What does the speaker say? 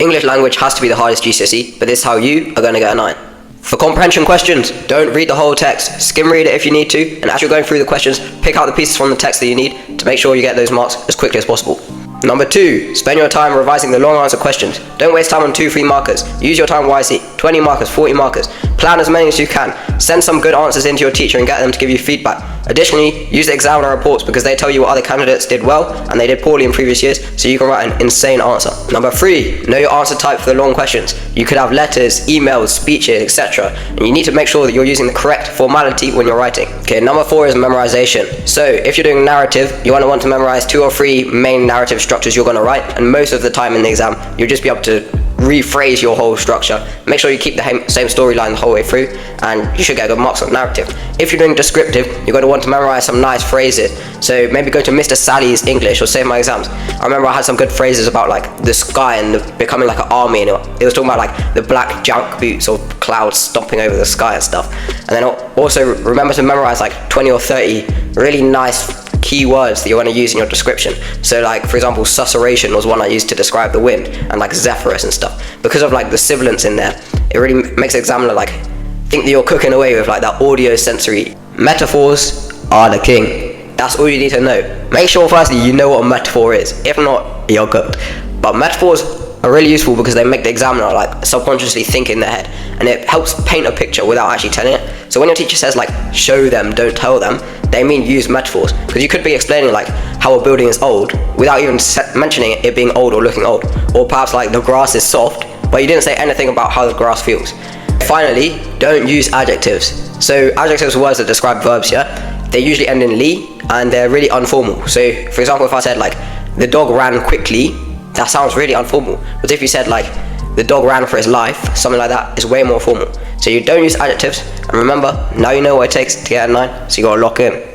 English language has to be the hardest GCSE, but this is how you are going to get a 9. For comprehension questions, don't read the whole text, skim read it if you need to, and as you're going through the questions, pick out the pieces from the text that you need to make sure you get those marks as quickly as possible. Number 2, spend your time revising the long answer questions. Don't waste time on 2-3 markers. Use your time wisely. 20 markers, 40 markers. Plan as many as you can. Send some good answers into your teacher and get them to give you feedback. Additionally, use the examiner reports because they tell you what other candidates did well and they did poorly in previous years, so you can write an insane answer. Number 3, know your answer type for the long questions. You could have letters, emails, speeches, etc. And you need to make sure that you're using the correct formality when you're writing. Okay, number 4 is memorization. So if you're doing narrative, you want to memorize 2 or 3 main narrative structures you're going to write, and most of the time in the exam, you'll just be able to rephrase your whole structure. Make sure you keep the same storyline the whole way through, and you should get good marks on narrative. If you're doing descriptive, you're going to want to memorize some nice phrases. So maybe go to Mr. Sally's English or Save My Exams. I remember I had some good phrases about like the sky and becoming like an army, and it was talking about like the black junk boots or clouds stomping over the sky and stuff. And then also remember to memorize like 20 or 30 really nice keywords that you want to use in your description. So like, for example, susurration was one I used to describe the wind, and like Zephyrus and stuff. Because of like the sibilants in there, it really makes the examiner like think that you're cooking away with like that audio sensory. Metaphors are the king. That's all you need to know. Make sure firstly you know what a metaphor is. If not, you're cooked. But metaphors are really useful because they make the examiner like subconsciously think in their head, and it helps paint a picture without actually telling it. So when your teacher says like show them, don't tell them, they mean use metaphors, because you could be explaining like how a building is old without even mentioning it being old or looking old, or perhaps like the grass is soft but you didn't say anything about how the grass feels. Finally, don't use adjectives. So adjectives are words that describe verbs, yeah? They usually end in "ly" and they're really informal. So for example, if I said like the dog ran quickly, that sounds really informal. But if you said like the dog ran for his life, something like that is way more formal. So you don't use adjectives, and remember, now you know what it takes to get a 9, so you gotta lock in.